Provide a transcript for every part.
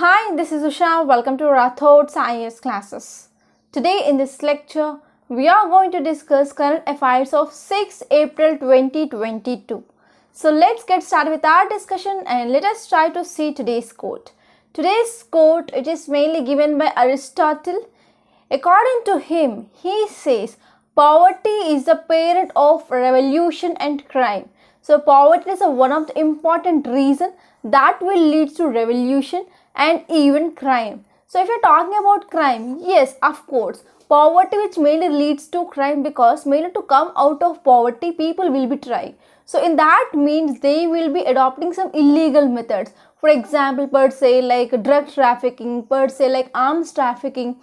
Hi, this is Usha. Welcome to Rathod Science classes. Today in this lecture, we are going to discuss current affairs of 6 April 2022. So let's get started with our discussion and let us try to see today's quote. Today's quote, it is mainly given by Aristotle. According to him, he says, poverty is the parent of revolution and crime. So poverty is one of the important reasons that will lead to revolution and even crime. So if you're talking about crime, yes, of course, poverty which mainly leads to crime, because mainly to come out of poverty, people will be trying. So in that means they will be adopting some illegal methods. For example, per se like drug trafficking, per se like arms trafficking.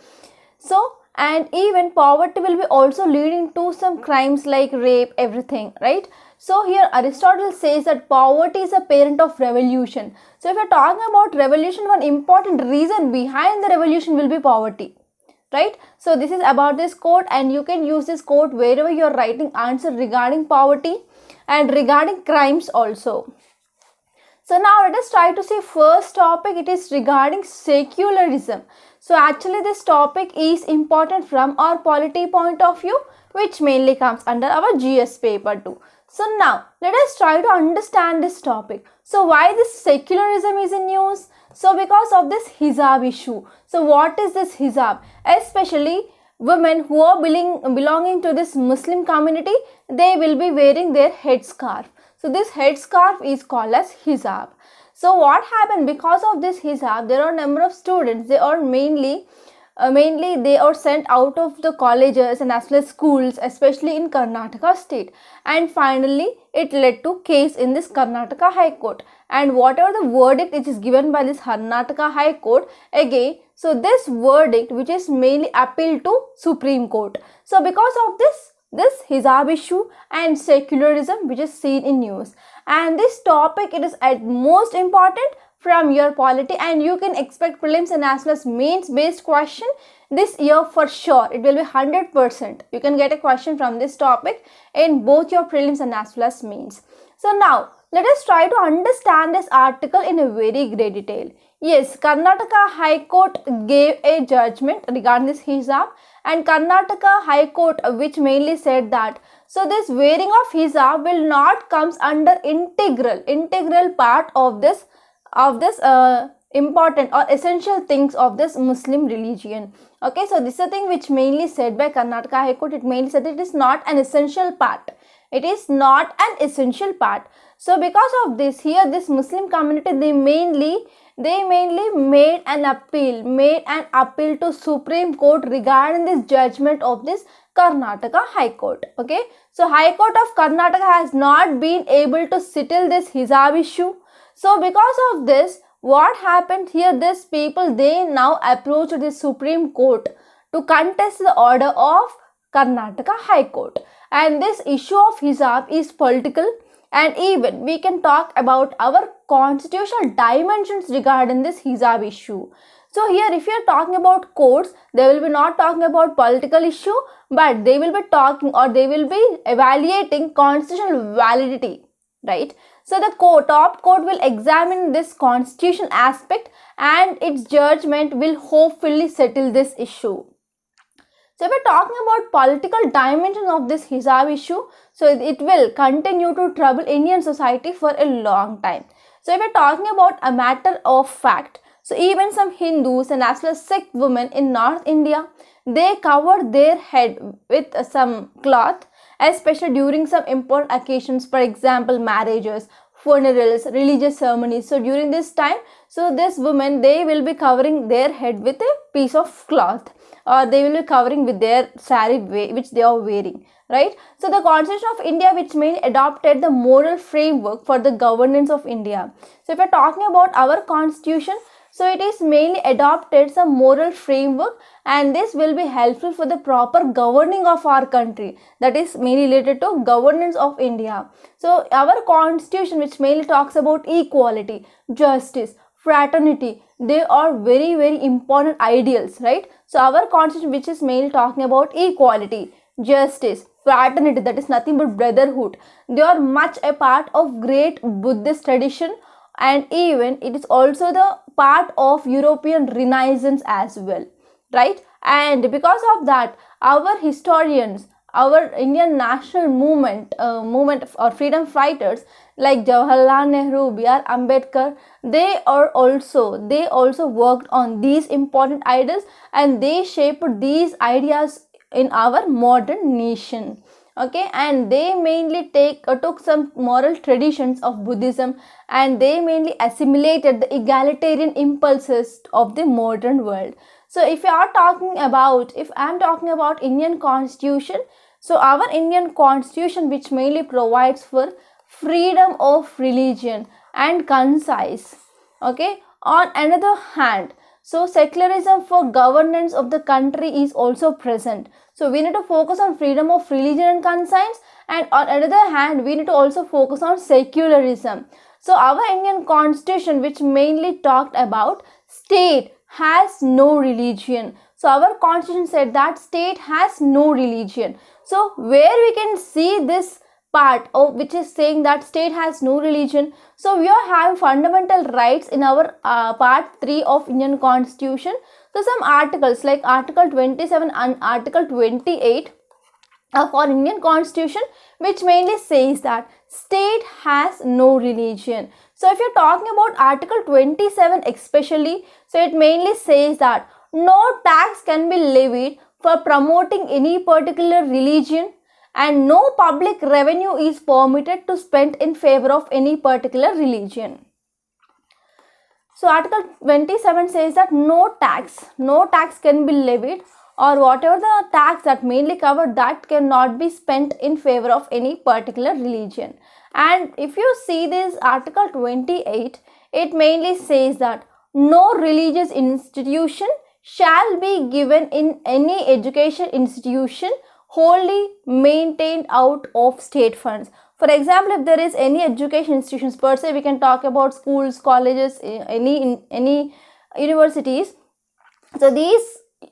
So, and even poverty will be also leading to some crimes like rape, everything, right? So here Aristotle says that poverty is a parent of revolution. So if you're talking about revolution, one important reason behind the revolution will be poverty, right? So this is about this quote, and you can use this quote wherever you're writing answer regarding poverty and regarding crimes also. So now let us try to see first topic. It is regarding secularism. So actually this topic is important from our polity point of view, which mainly comes under our GS paper too. So now let us try to understand this topic. So why this secularism is in news? So because of this hijab issue. So what is this hijab? Especially women who are belonging to this Muslim community, they will be wearing their headscarf. So this headscarf is called as hijab. So what happened because of this hijab? There are a number of students. They are mainly they are sent out of the colleges and as well as schools, especially in Karnataka state. And finally, it led to case in this Karnataka High Court. And whatever the verdict which is given by this Karnataka High Court, again, so this verdict which is mainly appealed to Supreme Court. So because of this hijab issue and secularism which is seen in news, and this topic, it is at most important from your polity, and you can expect prelims and as well as mains based question this year for sure. It will be 100%. You can get a question from this topic in both your prelims and as well as mains. So now let us try to understand this article in a very great detail. Yes, Karnataka High Court gave a judgment regarding this hijab, and Karnataka High Court which mainly said that so this wearing of hijab will not comes under integral part of this important or essential things of this Muslim religion. Okay, so this is a thing which mainly said by Karnataka High Court. It mainly said it is not an essential part. It is not an essential part. So because of this, here this Muslim community, they mainly made an appeal to Supreme Court regarding this judgment of this Karnataka High Court. Okay, so High Court of Karnataka has not been able to settle this hijab issue. So because of this, what happened here, these people, they now approached the Supreme Court to contest the order of Karnataka High Court. And this issue of hijab is political, and even we can talk about our constitutional dimensions regarding this hijab issue. So here if you are talking about courts, they will be not talking about political issue, but they will be talking or they will be evaluating constitutional validity, right? So the top court will examine this constitution aspect, and its judgment will hopefully settle this issue. So if we're talking about political dimension of this hijab issue, so it will continue to trouble Indian society for a long time. So if we're talking about a matter of fact, so even some Hindus and as well as Sikh women in North India, they cover their head with some cloth, especially during some important occasions, for example marriages, funerals, religious ceremonies. So during this time, so this women, they will be covering their head with a piece of cloth, or they will be covering with their sari which they are wearing, right? So the Constitution of India which mainly adopted the moral framework for the governance of India. So if we are talking about our constitution, so it is mainly adopted some moral framework, and this will be helpful for the proper governing of our country, that is mainly related to governance of India. So our constitution which mainly talks about equality, justice, fraternity, they are very important ideals, right? So our constitution which is mainly talking about equality, justice, fraternity, that is nothing but brotherhood, they are much a part of great Buddhist tradition, and even it is also the part of European Renaissance as well, right? And because of that, our historians, our Indian national movement or freedom fighters like Jawaharlal Nehru, B.R. Ambedkar, they also worked on these important ideas, and they shaped these ideas in our modern nation. Okay, and they mainly took some moral traditions of Buddhism, and they mainly assimilated the egalitarian impulses of the modern world. So if I'm talking about Indian Constitution, so our Indian Constitution, which mainly provides for freedom of religion and concise. Okay, on another hand, so secularism for governance of the country is also present. So we need to focus on freedom of religion and conscience, and on another hand, we need to also focus on secularism. So our Indian Constitution, which mainly talked about state has no religion. So our Constitution said that state has no religion. So where we can see this part of which is saying that state has no religion. So we are having fundamental rights in our part 3 of Indian Constitution. So some articles like Article 27 and Article 28 of our Indian Constitution, which mainly says that state has no religion. So if you're talking about Article 27 especially, so it mainly says that no tax can be levied for promoting any particular religion, and no public revenue is permitted to spend in favor of any particular religion. So Article 27 says that no tax can be levied, or whatever the tax that mainly covered, that cannot be spent in favor of any particular religion. And if you see this Article 28, it mainly says that no religious institution shall be given in any education institution wholly maintained out of state funds. For example, if there is any education institutions per se, we can talk about schools, colleges, any universities. So these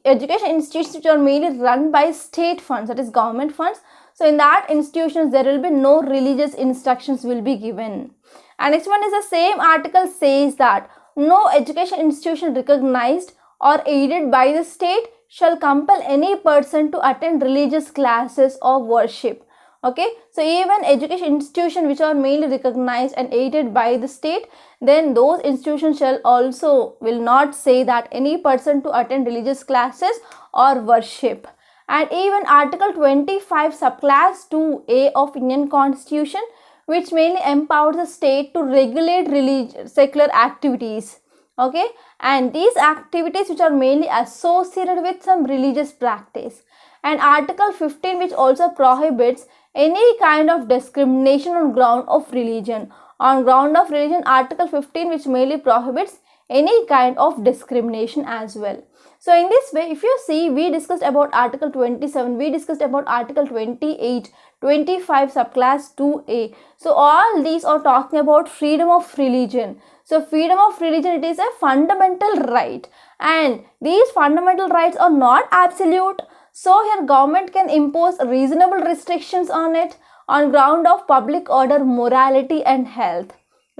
education institutions which are mainly run by state funds, that is government funds. So in that institutions, there will be no religious instructions will be given. And next one is the same article says that no education institution recognized or aided by the state shall compel any person to attend religious classes or worship. Okay, so even education institutions which are mainly recognized and aided by the state, then those institutions will not say that any person to attend religious classes or worship. And even Article 25 subclass 2A of Indian Constitution, which mainly empowers the state to regulate secular activities. Okay, and these activities which are mainly associated with some religious practice. And Article 15, which also prohibits any kind of discrimination on ground of religion. On ground of religion, Article 15, which mainly prohibits any kind of discrimination as well. So in this way, if you see, we discussed about Article 27, we discussed about Article 28, 25 subclass 2A. So all these are talking about freedom of religion. So freedom of religion, it is a fundamental right, and these fundamental rights are not absolute. So here government can impose reasonable restrictions on it on ground of public order, morality and health,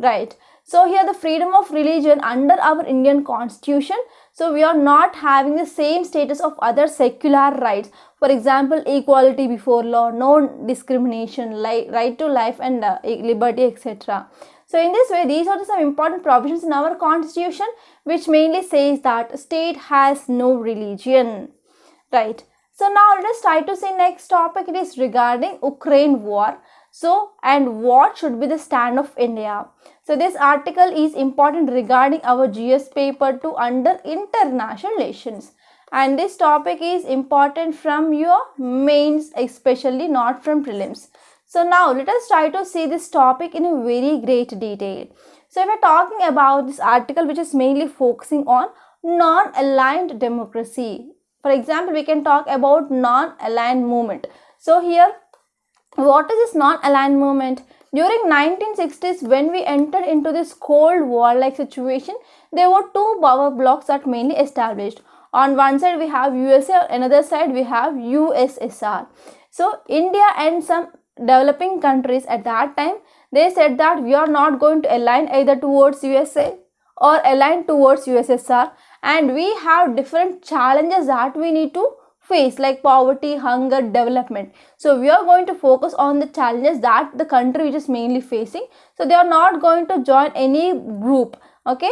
right? So here the freedom of religion under our Indian Constitution, so we are not having the same status of other secular rights. For example, equality before law, no discrimination, right to life and liberty, etc. So in this way, these are some important provisions in our Constitution, which mainly says that state has no religion, right? So now let us try to see next topic. It is regarding Ukraine war. So, and what should be the stand of India? So this article is important regarding our GS paper 2 under international relations. And this topic is important from your mains, especially not from prelims. So now let us try to see this topic in a very great detail. So if we are talking about this article, which is mainly focusing on non-aligned democracy. For example, we can talk about non-aligned movement. So here, what is this non-aligned movement? During 1960s, when we entered into this Cold War-like situation, there were two power blocks that mainly established. On one side, we have USA, on another side, we have USSR. So India and some developing countries at that time, they said that we are not going to align either towards USA or aligned towards USSR, and we have different challenges that we need to face, like poverty, hunger, development. So we are going to focus on the challenges that the country which is mainly facing. So they are not going to join any group, okay,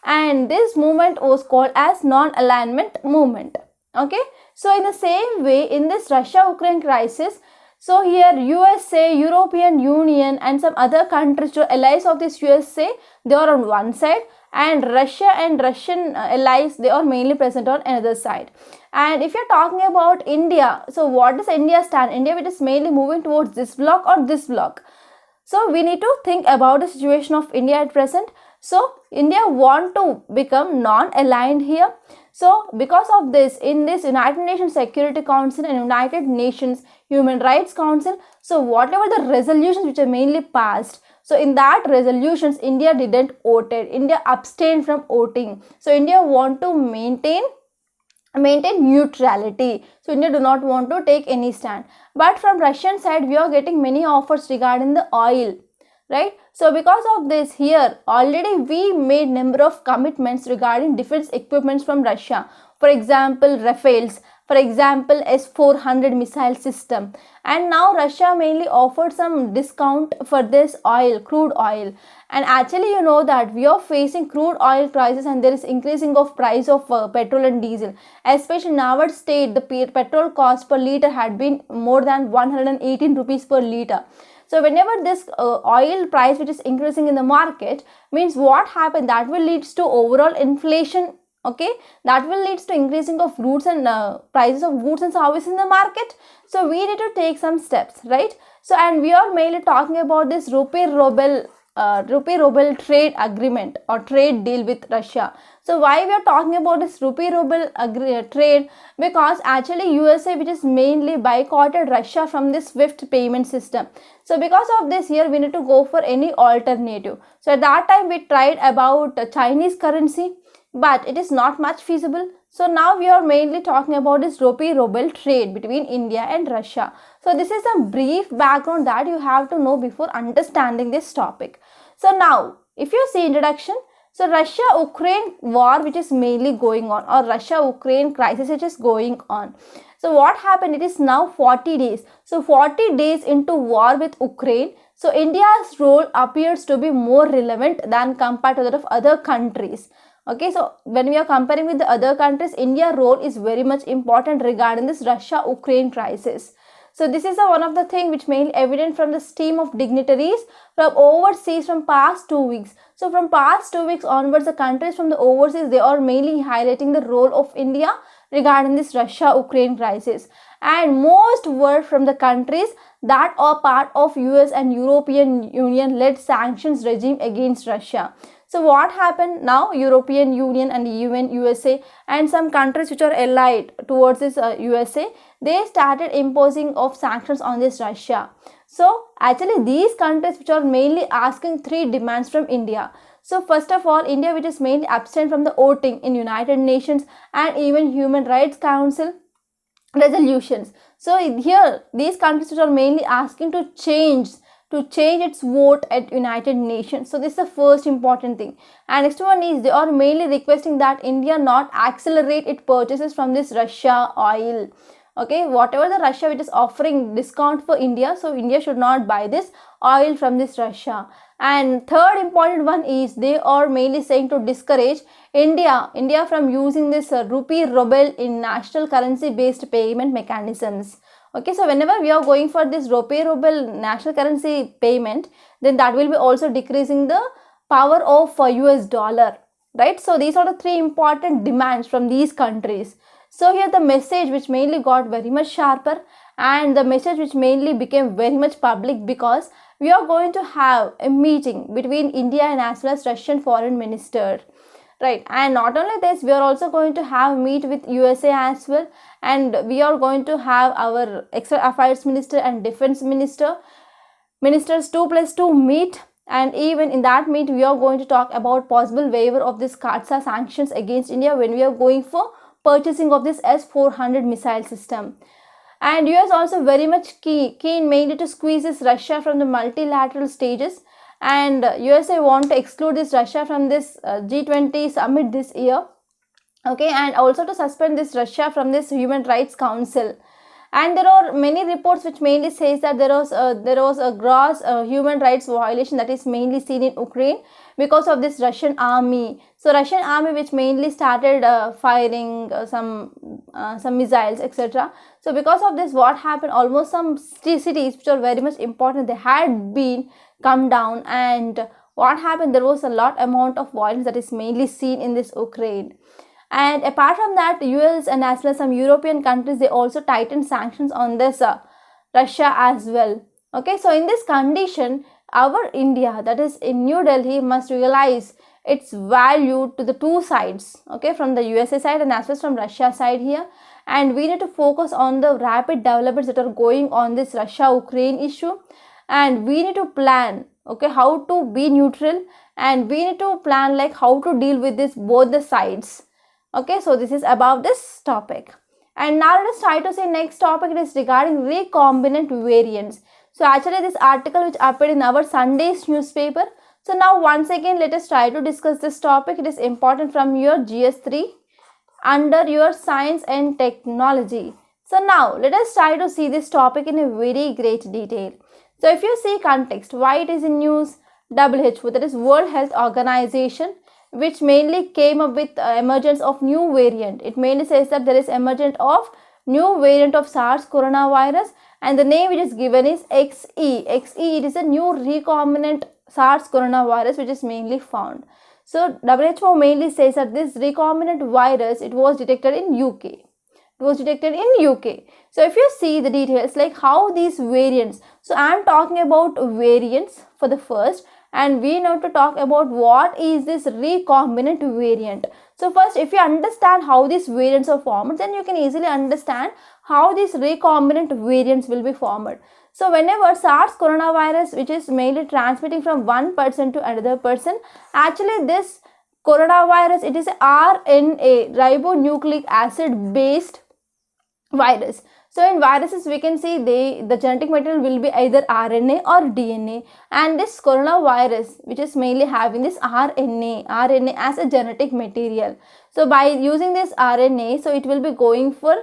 and this movement was called as non-alignment movement. Okay, so in the same way, in this Russia-Ukraine crisis, so here USA, European Union and some other countries, allies of this USA, they are on one side, and Russia and Russian allies, they are mainly present on another side. And if you're talking about India, so what does India stand? India, which is mainly moving towards this bloc or this bloc. So we need to think about the situation of India at present. So India want to become non-aligned here. So because of this, in this United Nations Security Council and United Nations Human Rights Council, so whatever the resolutions which are mainly passed, so in that resolutions, India didn't voted. India abstained from voting. So India want to maintain neutrality. So India do not want to take any stand. But from Russian side, we are getting many offers regarding the oil, right? So because of this, here already we made number of commitments regarding defense equipments from Russia. For example, Rafales, for example, S-400 missile system. And now Russia mainly offered some discount for this oil, crude oil. And actually, you know that we are facing crude oil prices, and there is increasing of price of petrol and diesel. Especially in our state, the petrol cost per liter had been more than 118 rupees per liter. So whenever this oil price which is increasing in the market, means what happened, that will lead to overall inflation. Okay, that will lead to increasing of goods and prices of goods and services in the market. So we need to take some steps, right? So, and we are mainly talking about this rupee ruble trade agreement or trade deal with Russia. So why we are talking about this rupee ruble trade? Because actually USA, which is mainly boycotted Russia from this SWIFT payment system. So because of this, here we need to go for any alternative. So at that time we tried about Chinese currency, but it is not much feasible. So now we are mainly talking about this rupee ruble trade between India and Russia. So this is a brief background that you have to know before understanding this topic. So now if you see introduction, so Russia-Ukraine war which is mainly going on, or Russia-Ukraine crisis which is going on. So what happened, it is now 40 days. So 40 days into war with Ukraine. So India's role appears to be more relevant than compared to that of other countries. Okay, so when we are comparing with the other countries, India's role is very much important regarding this Russia-Ukraine crisis. So this is one of the things which mainly evident from the stream of dignitaries from overseas from past 2 weeks. So from past 2 weeks onwards, the countries from the overseas, they are mainly highlighting the role of India regarding this Russia-Ukraine crisis. And most were from the countries that are part of US and European Union led sanctions regime against Russia. So what happened now? European Union and even USA and some countries which are allied towards this USA, they started imposing of sanctions on this Russia. So actually these countries which are mainly asking 3 demands from India. So first of all, India which is mainly absent from the voting in United Nations and even Human Rights Council resolutions. So here these countries which are mainly asking to change its vote at United Nations. So this is the first important thing. And next one is they are mainly requesting that India not accelerate its purchases from this Russia oil. Okay, whatever the Russia which is offering discount for India, so India should not buy this oil from this Russia. And third important one is they are mainly saying to discourage India from using this rupee ruble in national currency based payment mechanisms. Okay, so whenever we are going for this rupee ruble national currency payment, then that will be also decreasing the power of US dollar, right? So these are the 3 important demands from these countries. So here the message which mainly got very much sharper, and the message which mainly became very much public, because we are going to have a meeting between India and as well as Russian foreign minister. Right, and not only this, we are also going to have meet with USA as well, and we are going to have our external affairs minister and defense ministers 2+2 meet, and even in that meet we are going to talk about possible waiver of this CAATSA sanctions against India when we are going for purchasing of this S-400 missile system. And US also very much keen mainly to squeeze this Russia from the multilateral stages, and USA want to exclude this Russia from this G20 summit this year. Okay, and also to suspend this Russia from this Human Rights Council. And there are many reports which mainly says that there was a gross human rights violation that is mainly seen in Ukraine because of this Russian army. So Russian army which mainly started firing some missiles, etc. So because of this, what happened, almost some cities which are very much important, they had been come down, and what happened, there was a lot amount of violence that is mainly seen in this Ukraine. And apart from that, US and as well as some European countries, they also tightened sanctions on this Russia as well. Okay, so in this condition, our India, that is in New Delhi, must realize its value to the two sides, okay, from the USA side and as well as from Russia side here. And we need to focus on the rapid developments that are going on this Russia-Ukraine issue, and we need to plan, okay, how to be neutral, and we need to plan like how to deal with this both the sides. Okay, so this is about this topic. And now let us try to say next topic. It is regarding recombinant variants. So actually this article which appeared in our Sunday's newspaper. So now once again let us try to discuss this topic. It is important from your GS3 under your science and technology. So now let us try to see this topic in a very great detail. So if you see context, why it is in news, WHO, that is World Health Organization, which mainly came up with emergence of new variant. It mainly says that there is emergence of new variant of SARS coronavirus, and the name which is given is XE. XE, it is a new recombinant SARS coronavirus which is mainly found. So WHO mainly says that this recombinant virus, it was detected in UK. It was detected in UK. So if you see the details like how these variants, so I am talking about variants for the first, and we need to talk about what is this recombinant variant. So first, if you understand how these variants are formed, then you can easily understand how these recombinant variants will be formed. So whenever SARS coronavirus, which is mainly transmitting from one person to another person, actually this coronavirus, it is a RNA, ribonucleic acid based virus. So in viruses, we can see the genetic material will be either RNA or DNA, and this coronavirus, which is mainly having this RNA as a genetic material. So by using this RNA, so it will be going for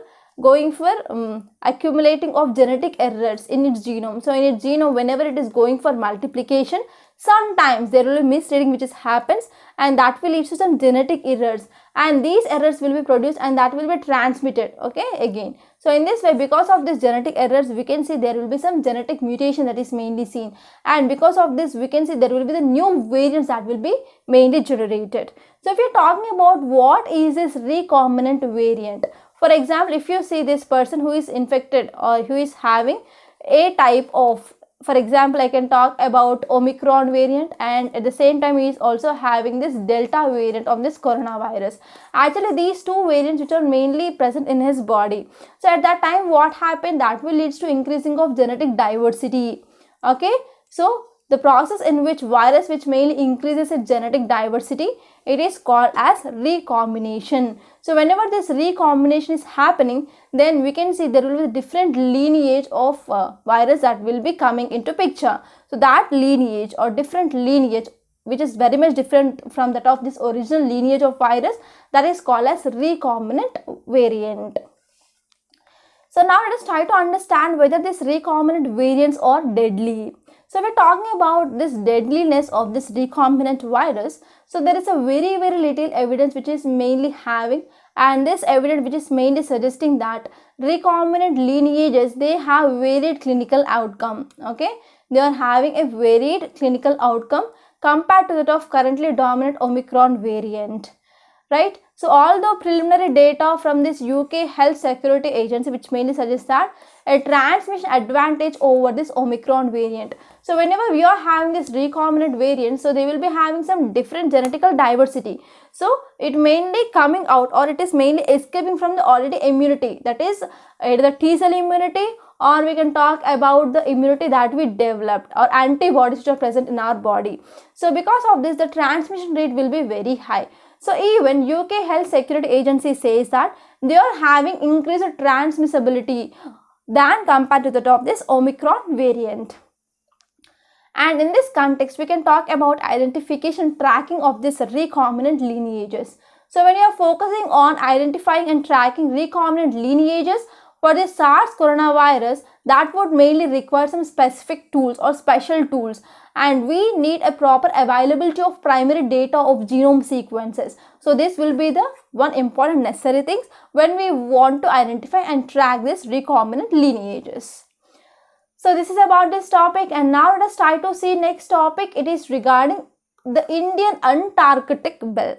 accumulating of genetic errors in its genome. So in its genome, whenever it is going for multiplication, sometimes there will be misreading which happens, and that will lead to some genetic errors, and these errors will be produced and that will be transmitted, okay, again. So in this way, because of this genetic errors, we can see there will be some genetic mutation that is mainly seen, and because of this, we can see there will be the new variants that will be mainly generated. So if you're talking about what is this recombinant variant, for example, if you see this person who is infected or who is having a type of, for example, I can talk about Omicron variant, and at the same time he is also having this Delta variant of this coronavirus. Actually, these two variants which are mainly present in his body. So at that time, what happened, that will lead to increasing of genetic diversity. Okay, so the process in which virus which mainly increases its genetic diversity, it is called as recombination. So whenever this recombination is happening, then we can see there will be different lineage of virus that will be coming into picture. So that lineage or different lineage, which is very much different from that of this original lineage of virus, that is called as recombinant variant. So now let us try to understand whether these recombinant variants are deadly. So we're talking about this deadliness of this recombinant virus. So there is a very little evidence which is mainly having, and this evidence which is mainly suggesting that recombinant lineages, they have varied clinical outcome. Okay, they are having a varied clinical outcome compared to that of currently dominant Omicron variant. Right? So although preliminary data from this UK Health Security Agency which mainly suggests that a transmission advantage over this Omicron variant. So whenever we are having this recombinant variant, so they will be having some different genetical diversity. So it mainly coming out, or it is mainly escaping from the already immunity, that is either the T cell immunity, or we can talk about the immunity that we developed or antibodies which are present in our body. So because of this, the transmission rate will be very high. So even UK Health Security Agency says that they are having increased transmissibility than compared to that of this Omicron variant. And in this context, we can talk about identification tracking of this recombinant lineages. So when you are focusing on identifying and tracking recombinant lineages for the SARS coronavirus, that would mainly require some specific tools or special tools, and we need a proper availability of primary data of genome sequences. So this will be the one important necessary things when we want to identify and track this recombinant lineages. So this is about this topic, and now let us try to see next topic. It is regarding the Indian Antarctic bill.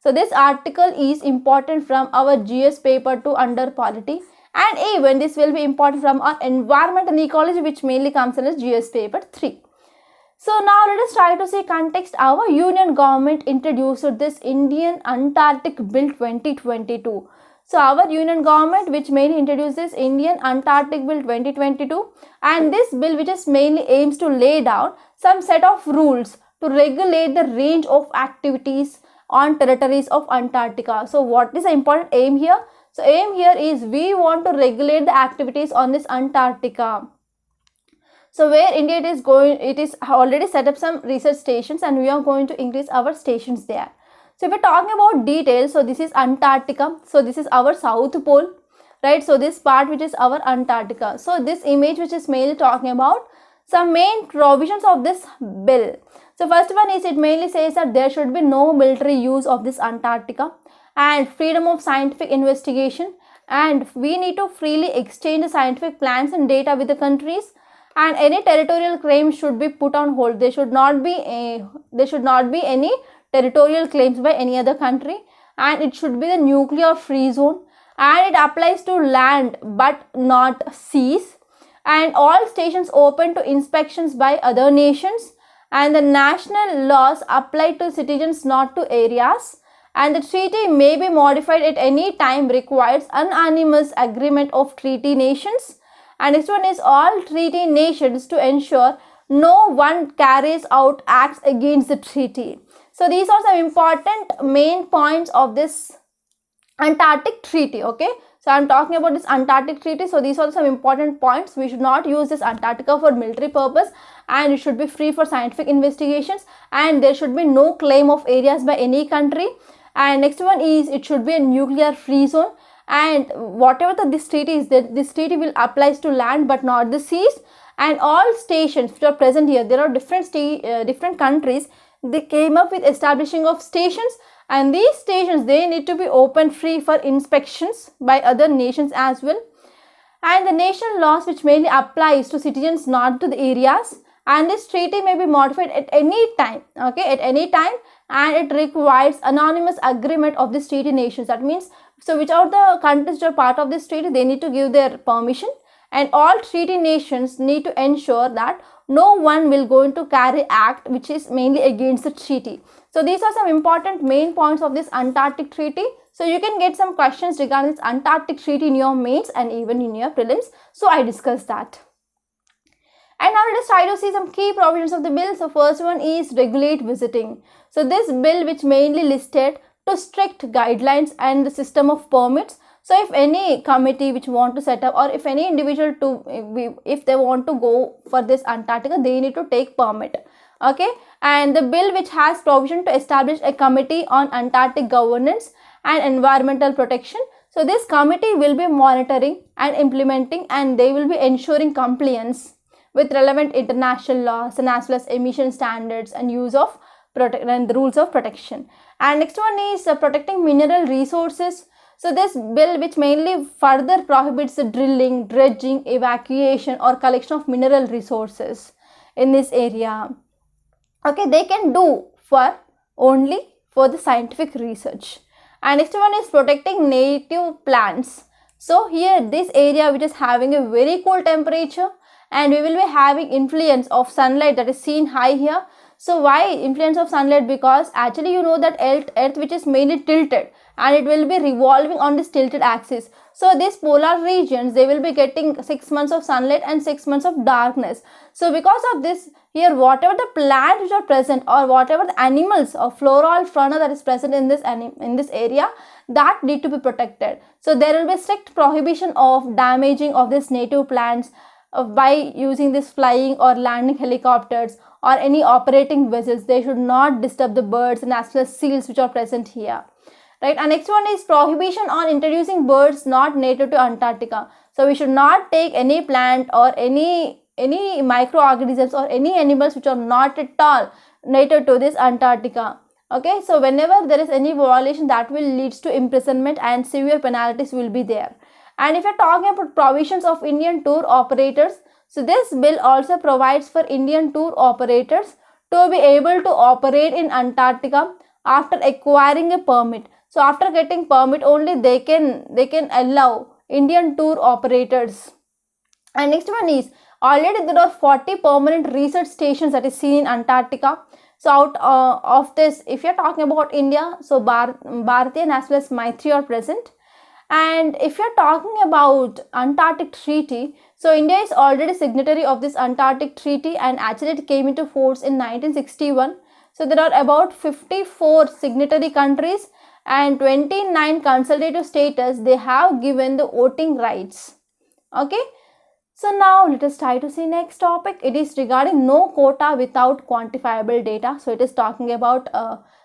So this article is important from our GS paper 2 under polity, and even this will be important from our environment and ecology, which mainly comes in as GS paper 3. So now let us try to see context. Our union government introduced this Indian Antarctic Bill 2022. So our union government which mainly introduced this Indian Antarctic Bill 2022, and this bill which is mainly aims to lay down some set of rules to regulate the range of activities on territories of Antarctica. So what is the important aim here? So aim here is we want to regulate the activities on this Antarctica. So where India it is already set up some research stations, and we are going to increase our stations there. So if we're talking about details, so this is Antarctica. So this is our south pole, right? So this part which is our Antarctica. So this image which is mainly talking about some main provisions of this bill. So first one is it mainly says that there should be no military use of this Antarctica, and freedom of scientific investigation, and we need to freely exchange the scientific plans and data with the countries, and any territorial claims should be put on hold. There should not be any territorial claims by any other country, and it should be the nuclear free zone, and it applies to land but not seas, and all stations open to inspections by other nations, and the national laws apply to citizens, not to areas, and the treaty may be modified at any time, requires unanimous agreement of treaty nations. And next one is all treaty nations to ensure no one carries out acts against the treaty. So these are some important main points of this Antarctic treaty. Okay, so I'm talking about this Antarctic treaty. So these are some important points. We should not use this Antarctica for military purpose, and it should be free for scientific investigations, and there should be no claim of areas by any country. And next one is it should be a nuclear free zone, and whatever this treaty is, that this treaty will applies to land but not the seas, and all stations which are present here, there are different countries, they came up with establishing of stations, and these stations they need to be open free for inspections by other nations as well. And the national laws which mainly applies to citizens, not to the areas, and this treaty may be modified at any time, okay, at any time, and it requires anonymous agreement of the treaty nations. That means, so which are the countries that are part of this treaty, they need to give their permission, and all treaty nations need to ensure that no one will going to carry act which is mainly against the treaty. So these are some important main points of this Antarctic treaty. So you can get some questions regarding this Antarctic treaty in your mains and even in your prelims. So I discussed that. And now let us try to see some key provisions of the bill. So first one is regulate visiting. So this bill which mainly listed to strict guidelines and the system of permits. So if any committee which want to set up, or if any individual if they want to go for this Antarctica, they need to take permit. Okay, and the bill which has provision to establish a committee on Antarctic governance and environmental protection. So this committee will be monitoring and implementing, and they will be ensuring compliance with relevant international laws, and as well as emission standards and use of and the rules of protection. And next one is protecting mineral resources. So this bill which mainly further prohibits the drilling, dredging, evacuation or collection of mineral resources in this area. Okay, they can do only for the scientific research. And next one is protecting native plants. So here this area which is having a very cool temperature, and we will be having influence of sunlight that is seen high here. So why influence of sunlight? Because actually you know that earth which is mainly tilted, and it will be revolving on this tilted axis. So these polar regions, they will be getting 6 months of sunlight and 6 months of darkness. So because of this, here whatever the plants which are present, or whatever the animals or flora or fauna that is present in this area, that need to be protected. So there will be strict prohibition of damaging of these native plants by using this flying or landing helicopters, or any operating vessels. They should not disturb the birds and as well as seals which are present here. Right, and next one is prohibition on introducing birds not native to Antarctica. So we should not take any plant or any microorganisms or any animals which are not at all native to this Antarctica. Okay, so whenever there is any violation, that will leads to imprisonment and severe penalties will be there. And if you're talking about provisions of Indian tour operators, so this bill also provides for Indian tour operators to be able to operate in Antarctica after acquiring a permit. So after getting permit only they can allow Indian tour operators. And next one is, already there are 40 permanent research stations that is seen in Antarctica. So out of this, if you are talking about India, so Bharati and as well as Maitri are present. And if you are talking about Antarctic Treaty, so India is already signatory of this Antarctic Treaty, and actually it came into force in 1961. So there are about 54 signatory countries and 29 consultative status. They have given the voting rights. Okay. So now let us try to see next topic. It is regarding no quota without quantifiable data. So it is talking about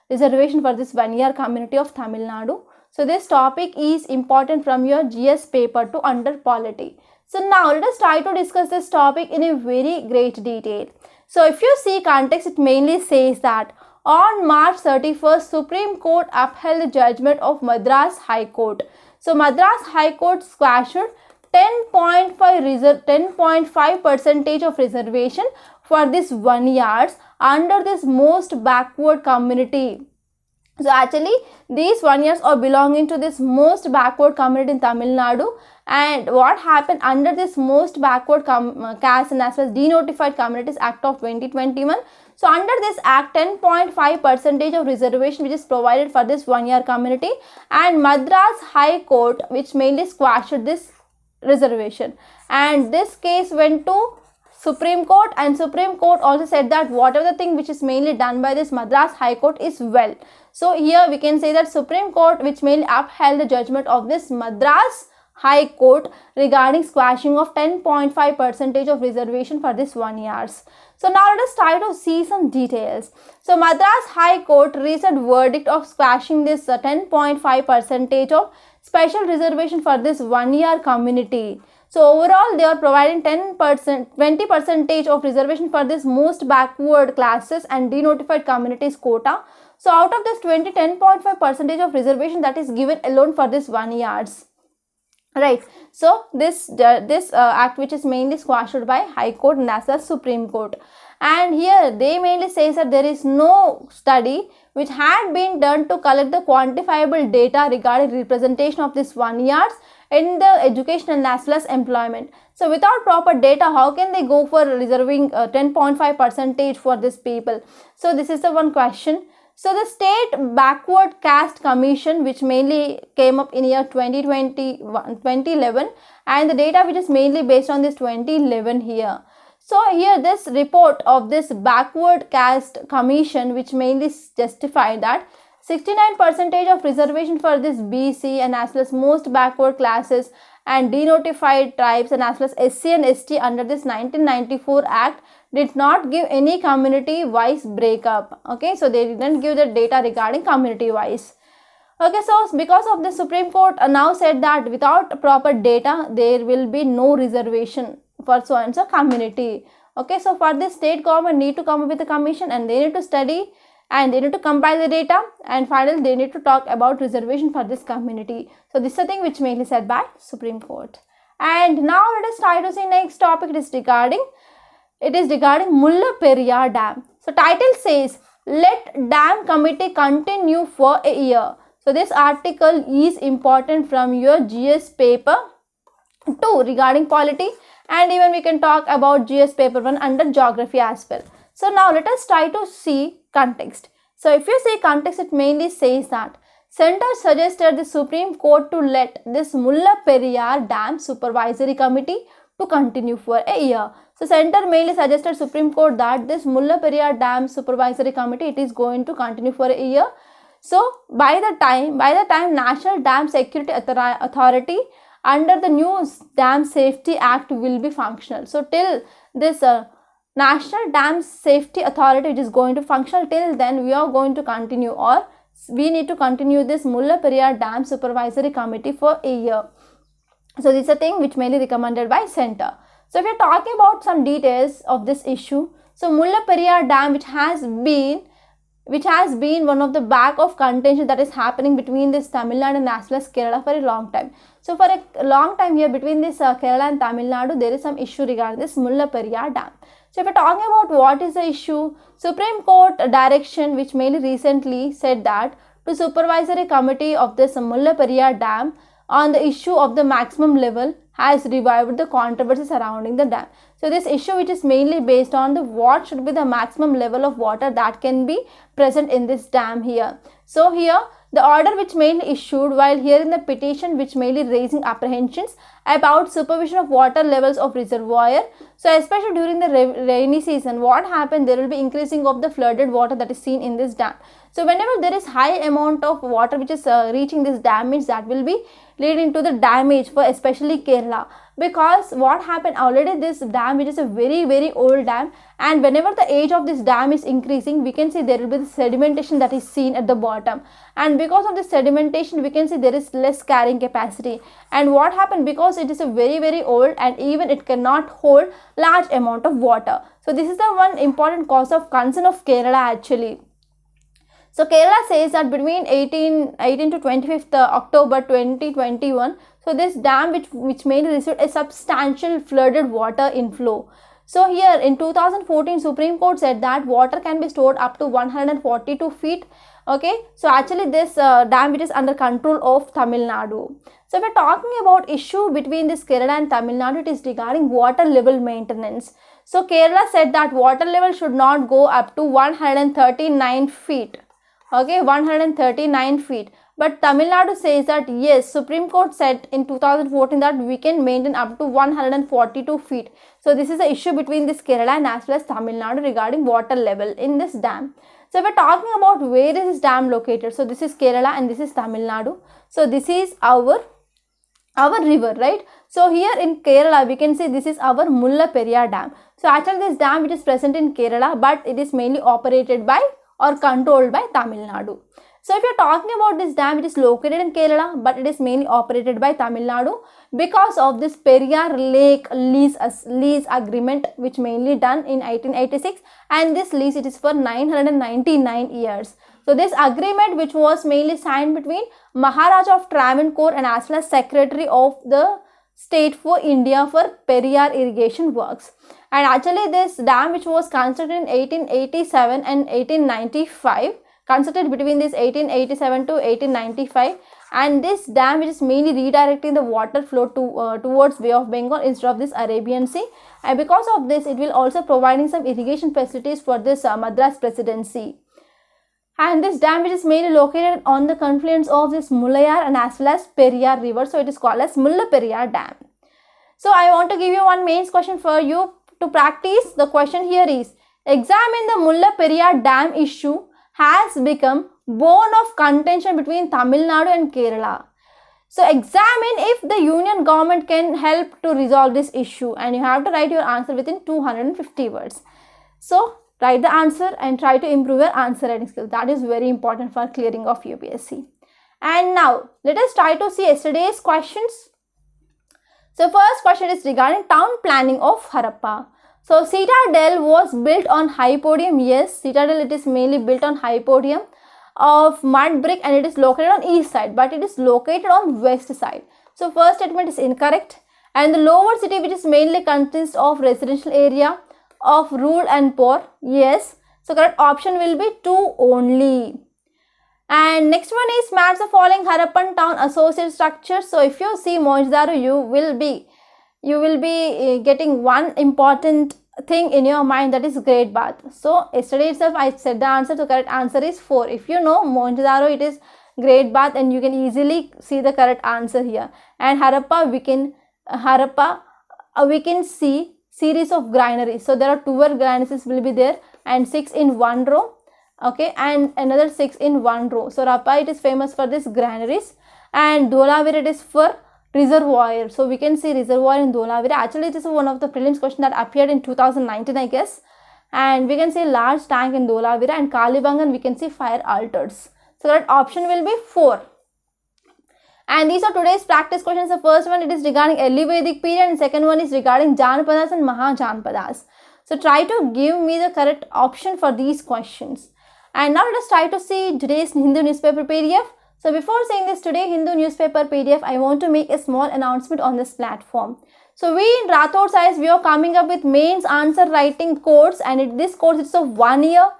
reservation for this 1 year community of Tamil Nadu. So this topic is important from your GS paper to under polity. So now let us try to discuss this topic in a very great detail. So if you see context, it mainly says that on March 31st, Supreme Court upheld the judgment of Madras High Court. So Madras High Court squashed 10.5% of reservation for this 1 year under this most backward community. So actually these 1 years are belonging to this most backward community in Tamil Nadu. And what happened under this most backward caste and as well as denotified communities Act of 2021. So under this act, 10.5% of reservation which is provided for this 1 year community, and Madras High Court which mainly squashed this reservation, and this case went to Supreme Court, and Supreme Court also said that whatever the thing which is mainly done by this Madras High Court is well. So here we can say that Supreme Court which mainly upheld the judgment of this Madras High Court regarding squashing of 10.5% of reservation for this 1 year. So now let us try to see some details. So Madras High Court recent verdict of squashing this 10.5% of special reservation for this 1 year community. So overall they are providing 20% of reservation for this most backward classes and denotified communities quota. So out of this 10.5% of reservation that is given alone for this 1 year. Right. So this act which is mainly squashed by High Court and as well as Supreme Court. And here they mainly say that there is no study which had been done to collect the quantifiable data regarding representation of this 1 year in the education and as well as employment. So without proper data, how can they go for reserving 10.5% for these people? So this is the one question. So the State Backward Caste Commission which mainly came up in year 2011, and the data which is mainly based on this 2011 here. So here this report of this Backward Caste Commission which mainly justified that 69% of reservation for this BC and as well as most backward classes and denotified tribes and as well as SC and ST under this 1994 Act did not give any community wise breakup. Okay, so they didn't give the data regarding community wise. Okay, so because of the Supreme Court now said that without proper data there will be no reservation for so and so community. Okay, so for this state government need to come up with a commission and they need to study and they need to compile the data, and finally they need to talk about reservation for this community. So this is the thing which mainly said by Supreme Court. And now let us try to see next topic. It is regarding Mulla Periyar Dam. So title says let dam committee continue for a year. So this article is important from your GS paper 2 regarding polity, and even we can talk about GS paper 1 under geography as well. So now let us try to see context. So if you see context, it mainly says that Center suggested the Supreme Court to let this Mulla Periyar Dam Supervisory Committee to continue for a year. So Center mainly suggested Supreme Court that this Mulla Periyar Dam Supervisory Committee, it is going to continue for a year. So by the time National Dam Security Authority under the new Dam Safety Act will be functional. So till this National Dam Safety Authority, which is going to function. Till then we are going to continue, or we need to continue this Mullaperiyar Dam Supervisory Committee for a year. So this is a thing which mainly recommended by center. So if we are talking about some details of this issue, so Mullaperiyar Dam, which has been one of the back of contention that is happening between this Tamil Nadu and as well as Kerala for a long time. So for a long time here between this Kerala and Tamil Nadu, there is some issue regarding this Mullaperiyar Dam. So if we are talking about what is the issue, Supreme Court direction which mainly recently said that to supervisory committee of this Mullaperiyar Dam on the issue of the maximum level has revived the controversy surrounding the dam. So this issue which is mainly based on the what should be the maximum level of water that can be present in this dam here. So here the order which mainly issued while hearing the petition which mainly raising apprehensions about supervision of water levels of reservoir. So especially during the rainy season, what happened, there will be increasing of the flooded water that is seen in this dam. So whenever there is high amount of water which is reaching this dam, means that will be leading to the damage for especially Kerala, because what happened, already this dam which is a very old dam, and whenever the age of this dam is increasing, we can see there will be the sedimentation that is seen at the bottom, and because of the sedimentation we can see there is less carrying capacity. And what happened, because it is a very old and even it cannot hold large amount of water. So this is the one important cause of concern of Kerala actually. So Kerala says that between 18 to 25th October 2021, so this dam which mainly received a substantial flooded water inflow. So here in 2014, Supreme Court said that water can be stored up to 142 feet. Okay, so actually this dam which is under control of Tamil Nadu. So if we are talking about issue between this Kerala and Tamil Nadu, it is regarding water level maintenance. So Kerala said that water level should not go up to 139 feet. Okay, 139 feet. But Tamil Nadu says that yes, Supreme Court said in 2014 that we can maintain up to 142 feet. So this is the issue between this Kerala and as well as Tamil Nadu regarding water level in this dam. So we are talking about where is this dam located. So this is Kerala and this is Tamil Nadu. So this is our river, right? So here in Kerala we can see this is our Mullaperiyar Dam. So actually this dam which is present in Kerala, but it is mainly operated by or controlled by Tamil Nadu. So if you are talking about this dam, it is located in Kerala, but it is mainly operated by Tamil Nadu because of this Periyar Lake lease agreement which mainly done in 1886, and this lease it is for 999 years. So this agreement which was mainly signed between Maharaja of Travancore and as well as Secretary of the State for India for Periyar irrigation works. And actually this dam which was constructed in 1887 and 1895, constructed between this 1887 to 1895, and this dam which is mainly redirecting the water flow towards Bay of Bengal instead of this Arabian Sea, and because of this it will also providing some irrigation facilities for this Madras Presidency. And this dam which is mainly located on the confluence of this Mulayar and as well as Periyar river, so it is called as Mullaperiyar Dam. So I want to give you one main question for you to practice. The question here is, examine the Mullaperiyar Dam issue has become bone of contention between Tamil Nadu and Kerala. So examine if the union government can help to resolve this issue, and you have to write your answer within 250 words. So write the answer and try to improve your answer writing skill. That is very important for clearing of UPSC. And now let us try to see yesterday's questions. So first question is regarding town planning of Harappa. So citadel was built on high podium. Yes, citadel it is mainly built on high podium of mud brick and it is located on east side, but it is located on west side. So first statement is incorrect. And the lower city which is mainly consists of residential area of rural and poor. Yes, so correct option will be 2 only. And next one is match the following Harappan town associate structures. So if you see Mohenjo-daro, you will be getting one important thing in your mind, that is Great Bath. So yesterday itself I said the answer, so correct answer is 4. If you know Mohenjo-daro, it is Great Bath, and you can easily see the correct answer here. And Harappa we can see series of granaries. So there are 12 granaries will be there and 6 in one row. Okay, and another 6 in one row. So Harappa it is famous for this granaries, and Dholavira it is for reservoir. So we can see reservoir in Dholavira. Actually, this is one of the prelims question that appeared in 2019, I guess. And we can see large tank in Dholavira, and Kalibangan we can see fire altars. So that option will be 4. And these are today's practice questions. The first one, it is regarding early Vedic period, and second one is regarding Janapadas and Mahajanpadas. So try to give me the correct option for these questions. And now let us try to see today's Hindu newspaper PDF. So before saying this, today Hindu newspaper PDF, I want to make a small announcement on this platform. So we in Rathod Science, we are coming up with mains answer writing course, and this course is of 1 year.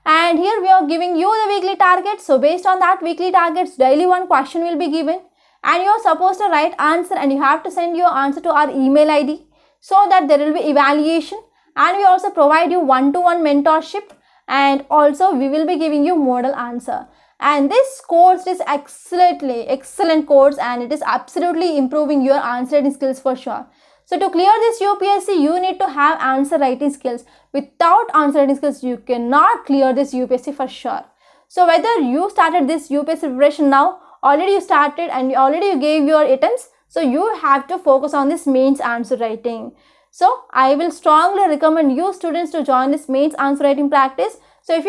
And here we are giving you the weekly targets. So based on that weekly targets, daily one question will be given, and you are supposed to write answer, and you have to send your answer to our email ID so that there will be evaluation. And we also provide you one-to-one mentorship, and also we will be giving you model answer. And this course is excellent course, and it is absolutely improving your answer writing skills for sure. So to clear this UPSC, you need to have answer writing skills. Without answer writing skills, you cannot clear this UPSC for sure. So whether you started this UPSC preparation now, already you started and already you gave your attempts, so you have to focus on this mains answer writing. So I will strongly recommend you students to join this mains answer writing practice. So if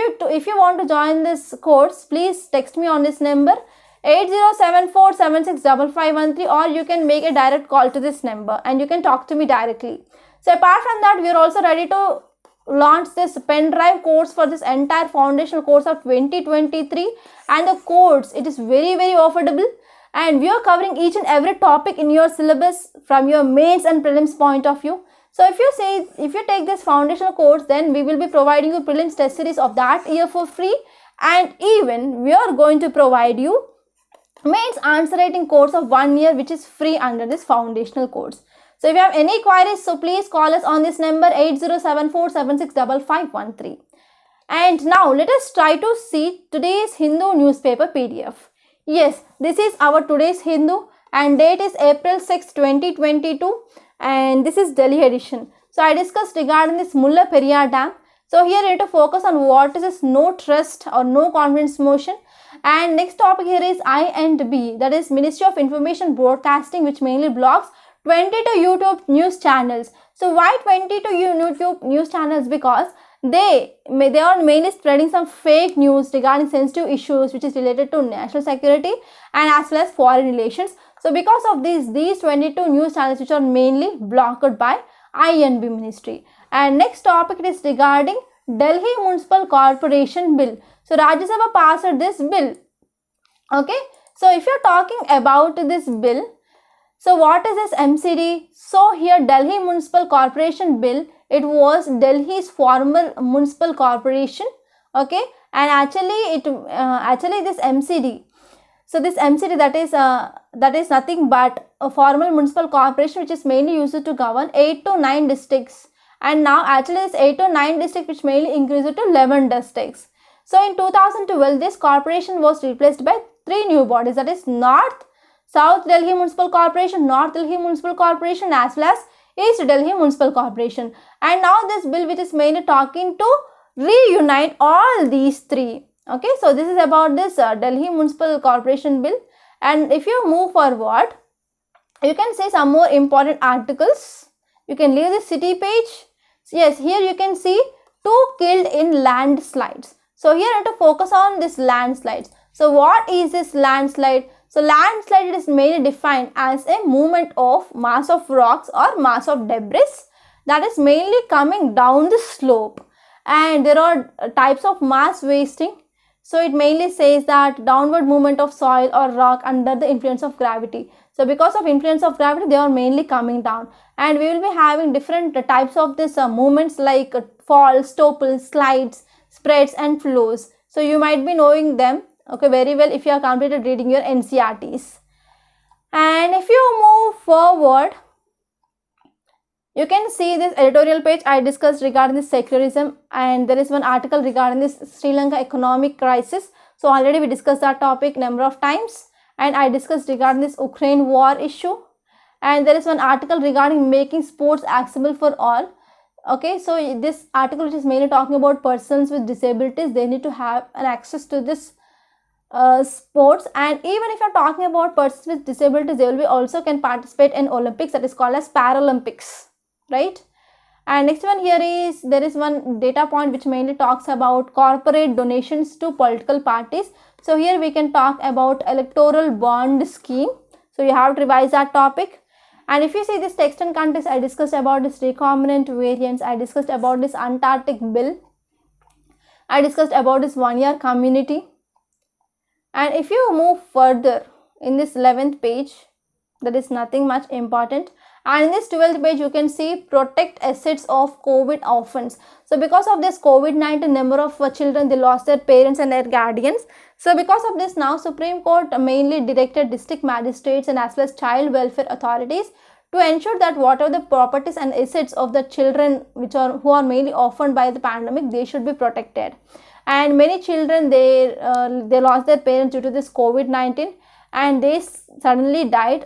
you want to join this course, please text me on this number 8074765513, or you can make a direct call to this number and you can talk to me directly. So apart from that, we are also ready to launch this pen drive course for this entire foundational course of 2023, and the course, it is very affordable, and we are covering each and every topic in your syllabus from your mains and prelims point of view. So if you take this foundational course, then we will be providing you prelims test series of that year for free, and even we are going to provide you mains answer writing course of 1 year, which is free under this foundational course. So if you have any queries, so please call us on this number 8074765513. And now let us try to see today's Hindu newspaper PDF. Yes, this is our today's Hindu, and date is April 6, 2022. And this is Delhi edition. So I discussed regarding this Mulla Periyar Dam. So here you need to focus on what is this no trust or no confidence motion. And next topic here is I&B, that is Ministry of Information Broadcasting, which mainly blocks 22 YouTube news channels. So why 22 YouTube news channels? Because they are mainly spreading some fake news regarding sensitive issues which is related to national security and as well as foreign relations. So because of these 22 news channels which are mainly blocked by I&B ministry. And next topic is regarding Delhi Municipal Corporation Bill. So Rajya Sabha passed this bill. Okay. So if you're talking about this bill, so what is this MCD? So here Delhi Municipal Corporation Bill, it was Delhi's former municipal corporation. Okay. And actually this MCD. So this MCD, that is nothing but a formal municipal corporation which is mainly used to govern 8 to 9 districts. And now actually this 8 to 9 districts which mainly increased to 11 districts. So in 2012, this corporation was replaced by 3 new bodies, that is South Delhi Municipal Corporation, North Delhi Municipal Corporation, as well as East Delhi Municipal Corporation. And now this bill which is mainly talking to reunite all these 3. Okay, so this is about this Delhi Municipal Corporation Bill. And if you move forward, you can see some more important articles. You can leave the city page. Yes, here you can see 2 killed in landslides. So here I have to focus on this landslides. So what is this landslide? So landslide is mainly defined as a movement of mass of rocks or mass of debris that is mainly coming down the slope. And there are types of mass wasting. So it mainly says that downward movement of soil or rock under the influence of gravity. So because of influence of gravity, they are mainly coming down. And we will be having different types of this movements like falls, topples, slides, spreads and flows. So you might be knowing them, okay, very well if you have completed reading your NCRTs. And if you move forward, you can see this editorial page. I discussed regarding this secularism, and there is one article regarding this Sri Lanka economic crisis. So already we discussed that topic number of times, and I discussed regarding this Ukraine war issue. And there is one article regarding making sports accessible for all. Okay, so this article which is mainly talking about persons with disabilities, they need to have an access to this sports, and even if you're talking about persons with disabilities, they will be also can participate in Olympics, that is called as Paralympics, right? And next one here is, there is one data point which mainly talks about corporate donations to political parties. So here we can talk about electoral bond scheme. So you have to revise that topic. And if you see this text and context, I discussed about this recombinant variants, I discussed about this Antarctic bill, I discussed about this 1 year community. And if you move further in this 11th page, that is nothing much important. And in this 12th page, you can see protect assets of COVID orphans. So because of this COVID-19, number of children, they lost their parents and their guardians. So because of this, now Supreme Court mainly directed district magistrates and as well as child welfare authorities to ensure that whatever the properties and assets of the children who are mainly orphaned by the pandemic, they should be protected. And many children, they lost their parents due to this COVID-19, and they suddenly died.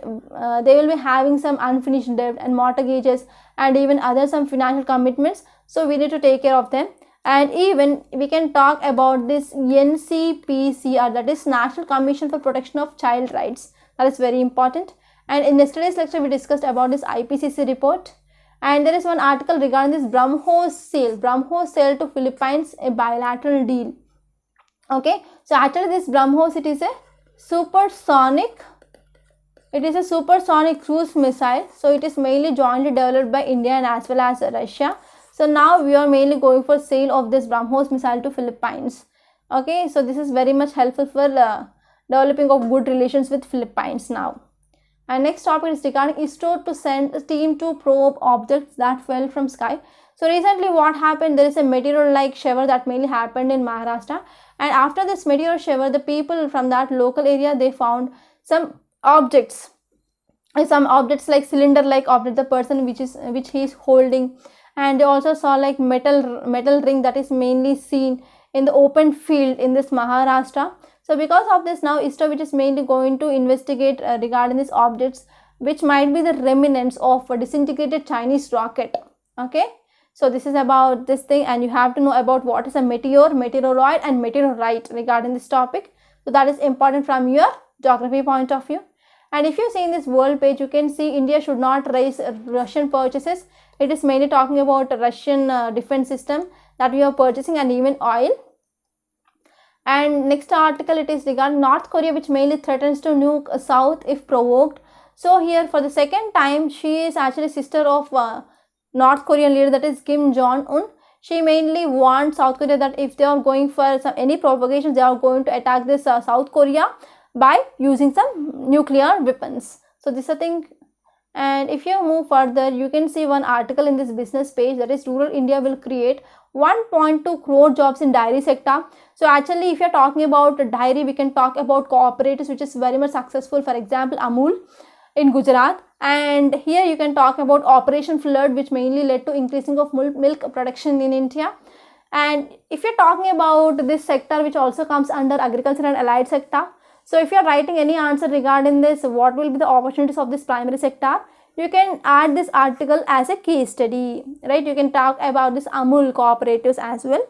They will be having some unfinished debt and mortgages and even other some financial commitments. So we need to take care of them. And even we can talk about this NCPCR, that is National Commission for Protection of Child Rights. That is very important. And in yesterday's lecture, we discussed about this IPCC report. And there is one article regarding this BrahMos sale to Philippines, a bilateral deal. Okay, so actually this BrahMos, it is a supersonic cruise missile. So it is mainly jointly developed by India and as well as Russia. So now we are mainly going for sale of this BrahMos missile to Philippines. Okay, so this is very much helpful for developing of good relations with Philippines now. And next topic is regarding ISRO to send a team to probe objects that fell from sky. So recently what happened, there is a meteor-like shower that mainly happened in Maharashtra. And after this meteor shower, the people from that local area, they found some objects like cylinder-like object, the person which he is holding. And they also saw like metal ring that is mainly seen in the open field in this Maharashtra. So because of this, now ISRO, which is mainly going to investigate regarding these objects, which might be the remnants of a disintegrated Chinese rocket. Okay, so this is about this thing, and you have to know about what is a meteor, meteoroid and meteorite regarding this topic. So that is important from your geography point of view. And if you see in this world page, you can see India should not raise Russian purchases. It is mainly talking about Russian defense system that we are purchasing, and even oil. And next article, it is regarding North Korea, which mainly threatens to nuke South if provoked. So here for the second time, she is actually sister of North Korean leader, that is Kim Jong-un. She mainly warned South Korea that if they are going for any provocations, they are going to attack this South Korea by using some nuclear weapons. So this is a thing. And if you move further, you can see one article in this business page, that is rural India will create 1.2 crore jobs in dairy sector. So actually, if you're talking about dairy, we can talk about cooperatives, which is very much successful. For example, Amul in Gujarat. And here you can talk about Operation Flood, which mainly led to increasing of milk production in India. And if you're talking about this sector, which also comes under agriculture and allied sector. So if you're writing any answer regarding this, what will be the opportunities of this primary sector, you can add this article as a case study, right? You can talk about this Amul cooperatives as well.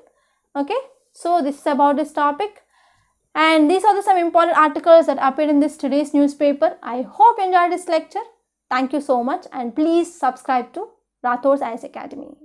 Okay, so this is about this topic. And these are some important articles that appeared in this today's newspaper. I hope you enjoyed this lecture. Thank you so much, and please subscribe to Rathod's IAS Academy.